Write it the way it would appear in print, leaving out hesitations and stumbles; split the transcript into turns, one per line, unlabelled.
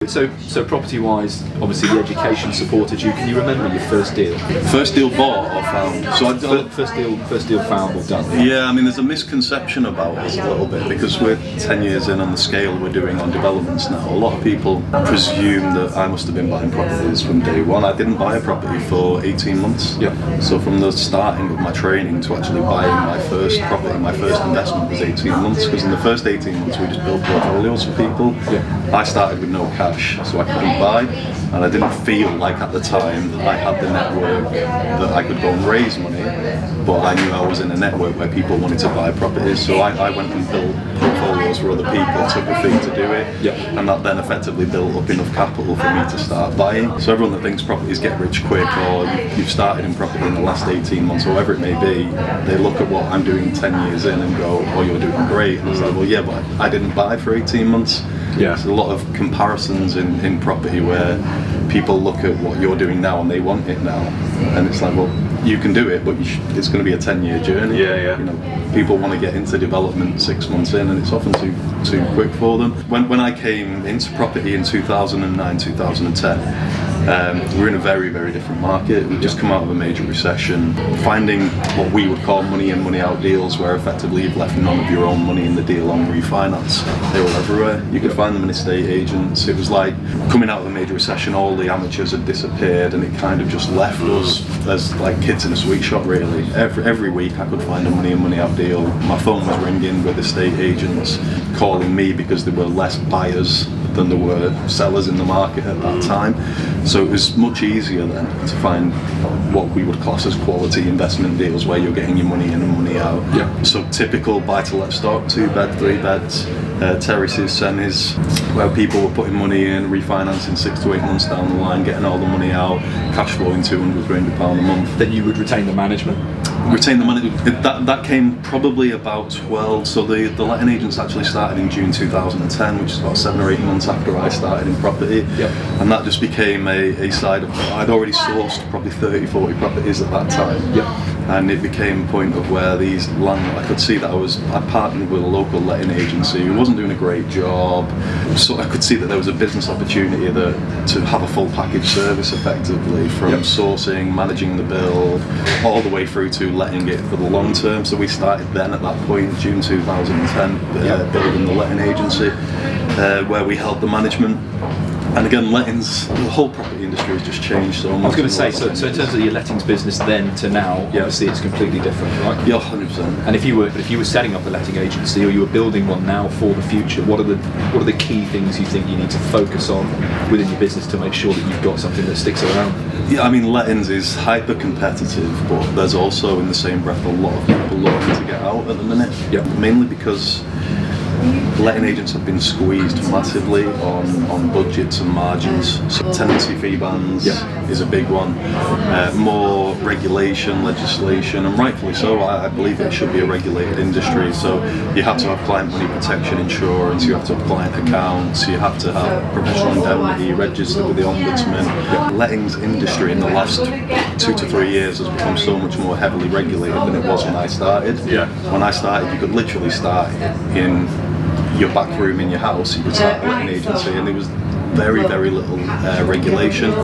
So property-wise, obviously the education supported you. Can you remember your first deal?
First deal bought or found? So
First deal found or done.
Yeah, I mean, there's a misconception about us a little bit because we're 10 years in on the scale we're doing on developments now. A lot of people presume that I must have been buying properties from day one. I didn't buy a property for 18 months.
Yeah.
So from the starting of my training to actually buying my first property, my first investment was 18 months, because in the first 18 months we just built portfolios for people.
Yeah.
I started with no cash, so I couldn't buy, and I didn't feel like at the time that I had the network that I could go and raise money, but I knew I was in a network where people wanted to buy properties, so I went and built portfolios for other people, took a fee to do it,
yeah.
and that then effectively built up enough capital for me to start buying. So everyone that thinks properties get rich quick, or you've started in property in the last 18 months, or whatever it may be, they look at what I'm doing 10 years in and go, oh, you're doing great, and it's like, well, yeah, but I didn't buy for 18 months.
Yeah.
There's a lot of comparisons in property where people look at what you're doing now and they want it now, and it's like, well, you can do it, but it's going to be a 10-year journey.
Yeah.
You know, people want to get into development 6 months in, and it's often too quick for them. When I came into property in 2009, 2010. We're in a very, very different market. We've just come out of a major recession. Finding what we would call money in, money out deals, where effectively you've left none of your own money in the deal on refinance. They were everywhere. You could find them in estate agents. It was like coming out of a major recession, all the amateurs had disappeared, and it kind of just left us as like kids in a sweet shop, really. Every week I could find a money in, money out deal. My phone was ringing with estate agents calling me because there were less buyers than there were sellers in the market at that time. So it was much easier then to find what we would class as quality investment deals where you're getting your money in and money out.
Yeah.
So typical buy-to-let stock, 2-bed, 3-beds, terraces, semis, where people were putting money in, refinancing 6 to 8 months down the line, getting all the money out, cash flowing £200, £300 a month.
Then you would retain the management?
Retain the money. That came probably about 12. So the letting agents actually started in June 2010, which is about 7 or 8 months after I started in property.
Yep.
And that just became a side of, I'd already sourced probably 30, 40 properties at that time.
Yep.
And it became a point of where these I could see that I partnered with a local letting agency who wasn't doing a great job. So I could see that there was a business opportunity to have a full package service effectively, from
Yep.
sourcing, managing the bill, all the way through to letting it for the long term. So we started then at that point, June 2010, building the letting agency, where we held the management. And again, lettings, the whole property industry has just changed so much.
I was going to say, so in terms of your lettings business then to now, obviously it's completely different, right?
Yeah, 100%.
And if you were setting up a letting agency, or you were building one now for the future, what are the key things you think you need to focus on within your business to make sure that you've got something that sticks around?
Yeah, I mean, lettings is hyper competitive, but there's also in the same breath a lot of people looking to get out at the minute.
Yeah.
Mainly because letting agents have been squeezed massively on budgets and margins. So tenancy fee bans is a big one. More regulation, legislation, and rightfully so. I believe it should be a regulated industry. So you have to have client money protection insurance, you have to have client accounts, you have to have professional indemnity registered with the ombudsman. The lettings industry in the last 2 to 3 years has become so much more heavily regulated than it was when I started.
Yeah.
When I started, you could literally start in your back room in your house, you could start a letting agency, and there was very, very little regulation.